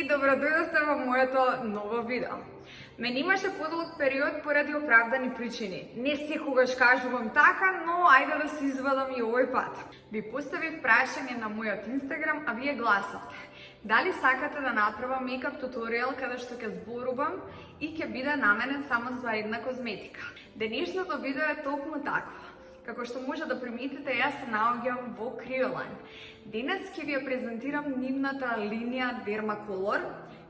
и добродојдовте во моето ново видео. Мене имаше подолг период поради оправдани причини. Не секогаш кажувам така, но ајде да се извадам и овој пат. Ви поставив прашање на мојот Инстаграм, а вие гласавте. Дали сакате да направам мейкап туторијал каде што ќе зборувам и ќе биде наменет само за една козметика. Денешното видео е токму такво. Како што може да приметите, јас се наоѓам во Крioline. Денес ќе ви ја презентирам нивната линија Dermacolor,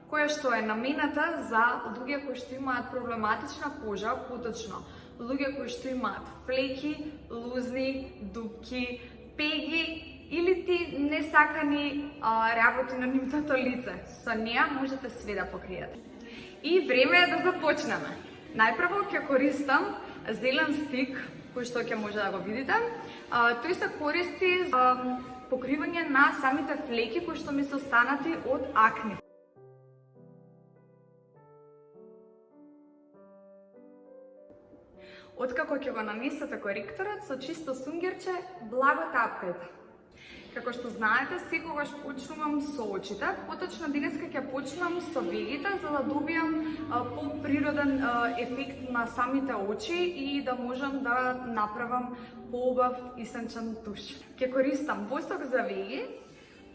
која што е намената за луѓе кои што имаат проблематична кожа, поточно луѓе кои што имаат флеки, лузни, дупки, пеги или ти несакани работи на нивното лице. Со неа можете све да покриете. И време е да започнеме. Најпрво ќе користам зелен стик, кој што ќе може да го видите. Тој се користи за покривање на самите флеки кои што ми се останати од акне. Откако ќе го нанесете коректорот, со чисто сунгерче благо тапкајте. Како што знаете, секогаш почнувам со очите, поточно денеска ќе почнам со вегите, за да добијам поприроден ефект на самите очи и да можам да направам поубав исенчен туш. Ќе користам восок за веги,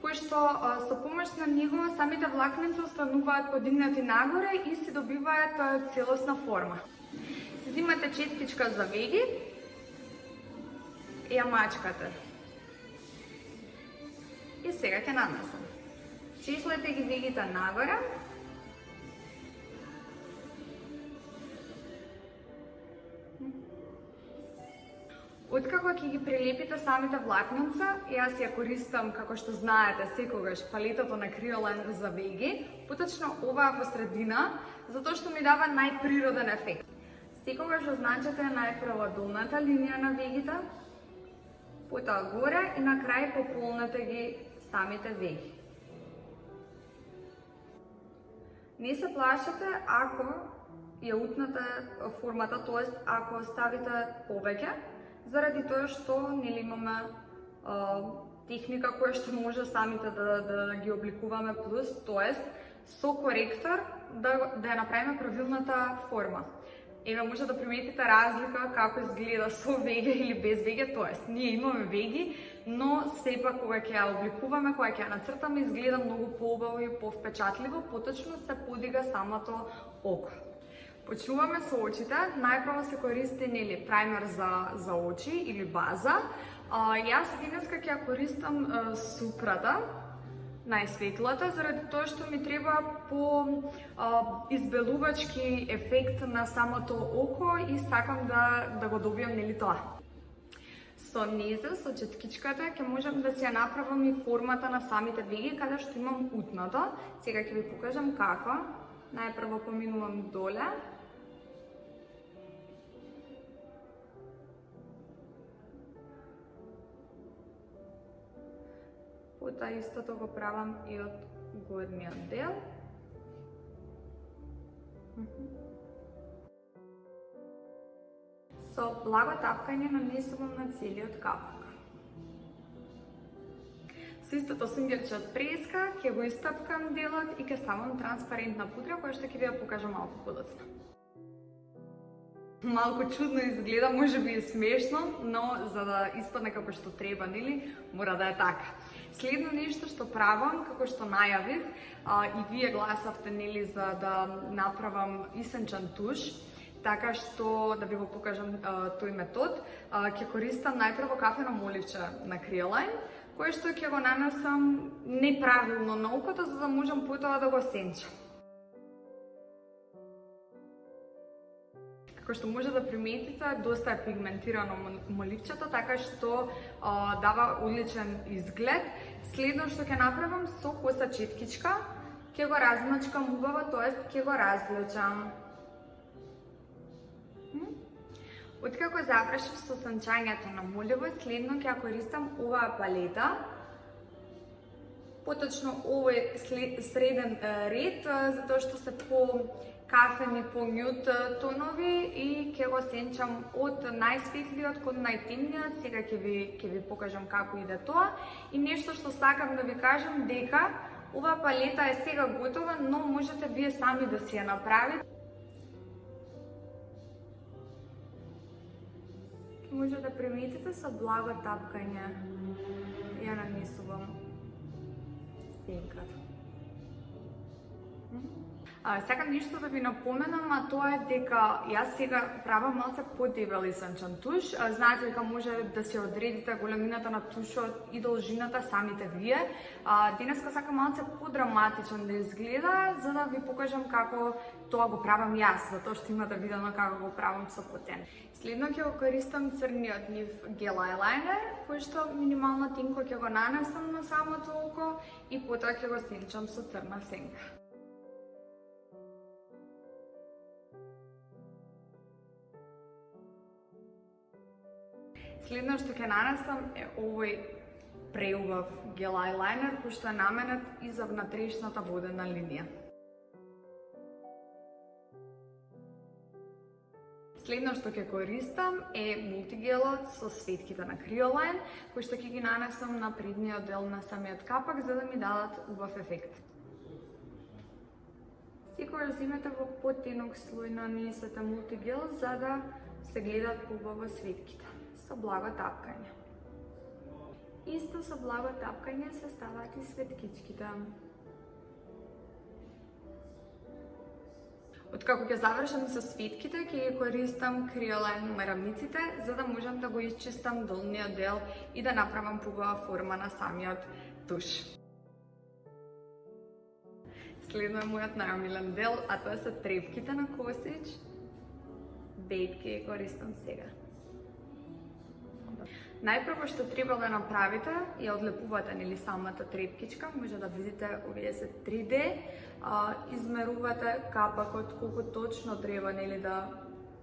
кој што со помош на него самите влакненца остануваат подигнати нагоре и си добиваат целосна форма. Си зимате четкичка за веги и ја мачкате. И сега ќе нанесам. Чешлете ги вегите нагоре. Откако ќе ги прилепите самите влакненца, јас ја користам, како што знаете, секогаш палетото на Crioline за веги, поточно оваа во средина, затоа што ми дава најприроден ефект. Секогаш означете најпрво долната линија на вегите, потоа горе и на крај пополнете ги самите веги. Не се плашете ако ја утнете формата, т.е. ако ставите повеќе, заради тоа што нели имаме техника која што може самите да ги обликуваме плюс, т.е. со коректор да ја направиме правилната форма. Еве може да приметите разлика како изгледа со веги или без веги, т.е. ние имаме веги, но сепак кога ќе ја обликуваме, кога ќе ја нацртаме, изгледа многу поубаво и повпечатливо, поточно се подига самото око. Почнуваме со очите, најпрво се користи нели праймер за очи или база. Јас денеска ќе ја користам супрата, најсветлата, заради тоа што ми треба по избелувачки ефект на самото око и сакам да го добијам нели тоа. Со незе, со четкичката, ќе можам да си ја направам и формата на самите веги, каде што имам утното. Сега ќе ви покажам како. Најпрво поминувам доле. Потоа истото го правам и од горниот дел. Со благо тапкање нанесувам на целиот капак. Со истото сунгерче од преска ќе го истапкам делот и ќе ставам транспарентна пудра, која што ќе ви ја покажам малку подоцна. Малку чудно изгледа, може би е смешно, но за да испадне како што треба, нели, мора да е така. Следно нешто што правам, како што најавив, и вие гласавте, нели, за да направам исенчен туш, така што да ви го покажам тој метод, ќе користам најпрво кафено моливче на Crioline, кое што ќе го нанесам неправилно на окото, за да можам потоа да го сенчам. Како што може да приметите, доста е пигментирано моливчето, така што дава одличен изглед. Следно што ќе направам со коса четкичка, ќе го размачкам убаво, т.е. ќе го развлечам. Откако завршив со сенчањето на моливот, следно ќе ја користам оваа палета. Поточно овој среден ред, затоа што се по кафени, по нюд тонови и ќе го сенчам од најсветлиот кон најтемниот. Сега ќе ви покажам како иде тоа. И нешто што сакам да ви кажам дека Оваа палета е сега готова, но можете вие сами да си ја направите. Може да приметите со благо тапкање. Ја нанесувам сенката. Сакам нешто да ви напоменам, а тоа е дека јас сега правам малце подебел и сончен туш. Знаете дека може да се одредите големината на тушот и должината самите вие. Денеска сакам малце подраматичен да изгледа, за да ви покажам како тоа го правам јас, затоа што имате видено како го правам со потен. Следно ќе го користам црниот нив гел ајлайнер, кој што минимално тенко ќе го нанесам на самото око и потоа ќе го сенчам со црна сенка. Следно што ќе нанесам е овој преубав гел ајлайнер кој што е наменет и за внатрешната водена линија. Следно што ќе користам е мултигелот со светките на Криолайн, кој што ќе ги нанесам на предниот дел на самиот капак за да ми дадат убав ефект. Секогаш земете во потенок слој нанесете мултигел за да се гледат поубаво светките. Со благо тапкање. Исто со благо тапкање се ставаат и светкичките. Откако ќе завршам со светките, ќе ги користам Криолайн марамниците, за да можам да го исчистам долниот дел и да направам поубава форма на самиот туш. Следно е мојот најомилен дел, а тоа се трепките на косич. Бейб ќе ги користам сега. Најпрво што треба да направите е одлепувате нели самата трепкичка, може да видите овие се 3D, измерувате капакот колку точно треба нели да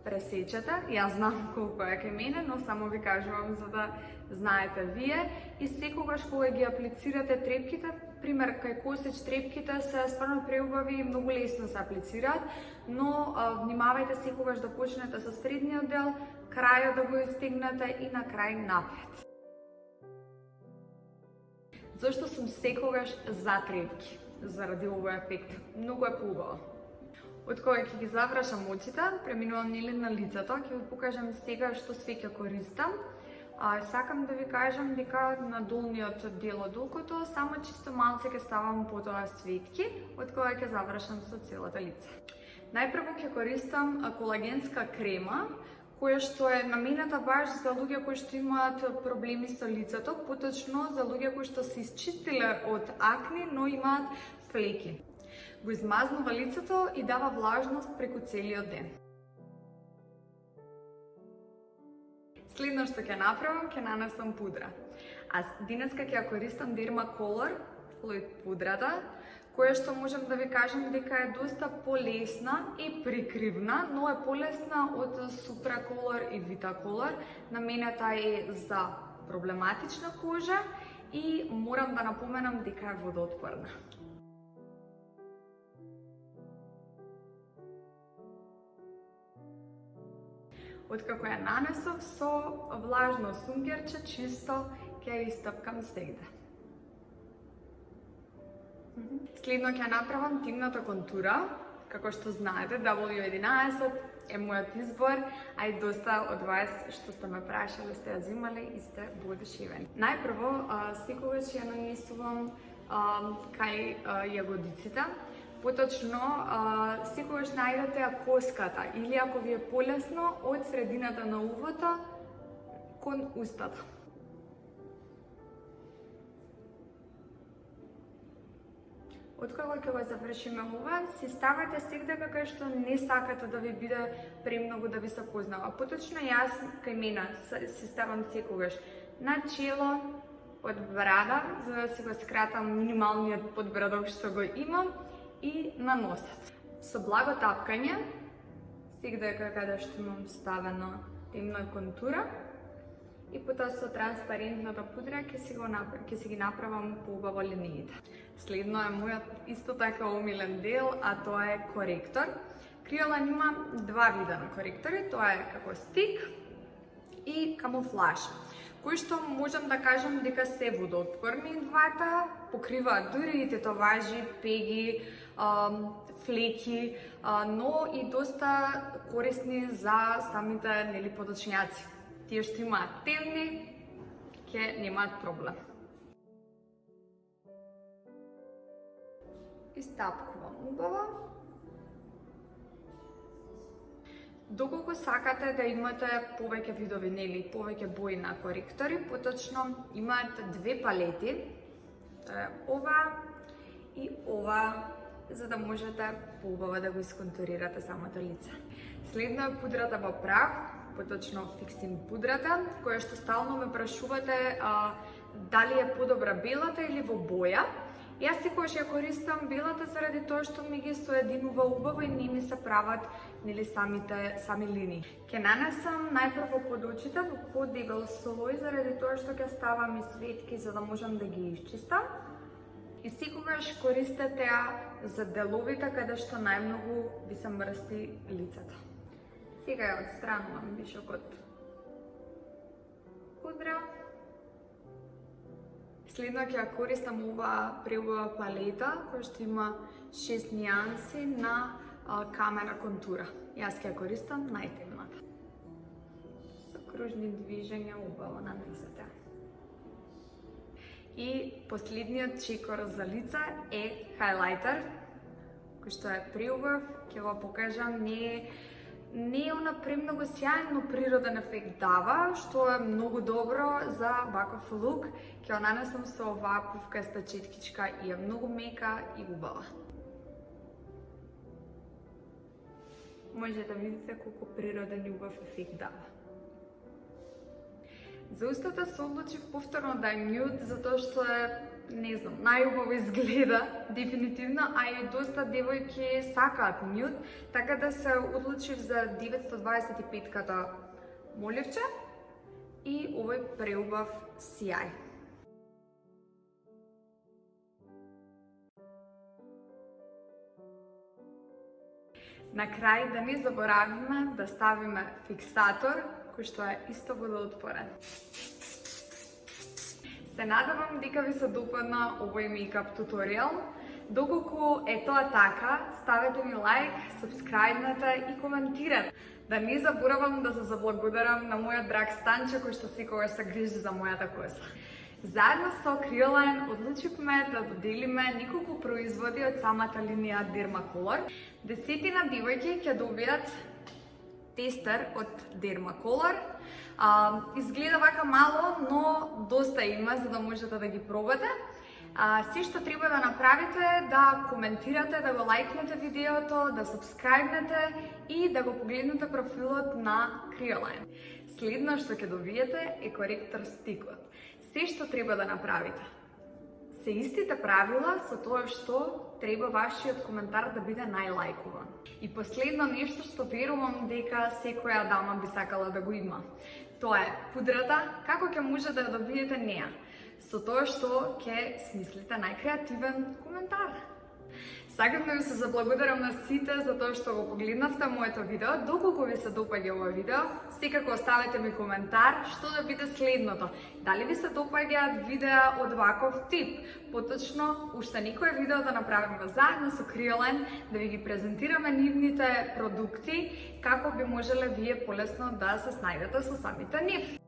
пресечете. Јас знам колку е кај мене, но само ви кажувам за да знаете вие. И секогаш кога ги аплицирате трепките, пример кај косич трепките се стварно преубави и многу лесно се аплицираат, но внимавајте секогаш да почнете со средниот дел, крајот да го истегнете и на крај напред. Зошто сум секогаш за трепки? Заради овој ефект. Многу е поубаво. Од кога ќе ги завршам очите, преминувам нели на лицето, ќе ви покажам сега што све ќе користам. Сакам да ви кажам дека на долниот дел од окото само чисто малце ќе ставам потоа светки, од кога ќе завршам со целото лице. Најпрво ќе користам колагенска крема, која што е наменета баш за луѓе кои што имаат проблеми со лицето, поточно за луѓе кои што се исчистиле од акни, но имаат флеки. Го измазнува лицето и дава влажност преку целиот ден. Следно што ќе направам, ќе нанесам пудра. Денеска ќе ја користам Dermacolor Fluid пудрата, која што можам да ви кажам дека е доста полесна и прикривна, но е полесна од Supracolor и Vitacolor. Наменета е за проблематична кожа и морам да напоменам дека е водоотпорна. Откако ја нанесов со влажно сунгерче, чисто ќе ја истапкам сегде. Следно ќе направам темната контура. Како што знаете, W11 е мојот избор, а и доста од вас што сте ме прашале, сте ја взимале и сте воодушевени. Најпрво, секогаш ја нанесувам кај јагодиците. Поточно, секогаш најдете ја коската или ако ви е полесно од средината на увото кон устата. Откако ќе го завршиме ова, си ставате сегде кај што не сакате да ви биде премногу да ви се познава. Поточно јас кај мене си ставам секогаш на чело, од брада, за да си го скратам минималниот подбрадок што го имам, и на носот. Со благо тапкање, сегде каде што имам ставено темна контура, и потоа со транспарентната пудра ќе си ги направам поубаво линиите. Следно е мојот исто така омилен дел, а тоа е коректор. Криолайн има два вида на коректори, тоа е како стик и камуфлаж. кои што можам да кажам дека се водоотпорни двата, покриваат дури и тетоважи, пеги, флеки, но и доста корисни за самите подочњаци. Тие што имаат темни, ќе немаат проблем. Истапкувам убаво. Доколку сакате да имате повеќе видови, повеќе бои на коректори, поточно имаат две палети, ова и ова, за да можете поубаво да го исконтурирате самото лице. Следно е пудрата во прах, поточно фиксим пудрата, која што стално ме прашувате дали е подобра белата или во боја. Јас секогаш ја користам белата заради тоа што ми ги соединува убаво и не ми се прават сами линии. Ќе нанесам најпрво под очите во подебел слој заради тоа што ќе ставам и светки за да можам да ги исчистам. И секогаш користете ја за деловите каде што најмногу ви се мрсти лицето. Сега ја отстранувам вишокот пудра. Следно ќе ја користам ова преубава палета, која што има 6 нијанси на камера контура. Јас ќе ја користам најтемната. Со кружни движења убаво нанесете. И последниот чекор за лице е хайлайтер, кој што е преубав, ќе го покажам, не е она премногу сјаен, но природен ефект дава, што е многу добро за ваков лук. Ќе го нанесам со оваа пувкаста четкичка и е многу мека и убава. Можете да видите колку природен и убав ефект дава. За устата се одлучив повторно да е нюд, затоа што е, не знам, најубаво изгледа, дефинитивно, а и доста девојки сакаат нюд, така да се одлучив за 925-ката моливче и овој преубав сјај. На крај да не заборавиме да ставиме фиксатор, кој што е исто водоотпорен. Се надевам дека ви се допадна овој мејкап туторијал. Доколку е тоа така, ставете ми лайк, сабскрајбнете и коментирате. Да не заборавам да се заблагодарам на мојот драг Станче кој што секогаш се грижи за мојата коса. Заедно со Creoline одлучивме да доделиме неколку производи од самата линија Dermacolor. 10 девојки ќе добијат тестер од Dermacolor. Изгледа вака мало, но доста има за да можете да ги пробате. Се што треба да направите е да коментирате, да го лајкнете видеото, да сабскрајбнете и да го погледнете профилот на Creoline. Следно што ќе добиете е коректор стиклот. Се што треба да направите се истите правила со тоа што треба вашиот коментар да биде најлајкуван. И последно нешто што верувам дека секоја дама би сакала да го има. Тоа е пудрата, како ќе може да ја добиете неа? Со тоа што ќе смислите најкреативен коментар. Сакам да ви се заблагодарам на сите за тоа што го погледнавте моето видео. Доколку ви се допаѓа ова видео, секако оставете ми коментар што да биде следното. Дали ви се допаѓаат видеа од ваков тип? Поточно, уште некое видео да направиме заедно со Creoline, да ви ги презентираме нивните продукти, како би можеле вие полесно да се снајдете со самите нив.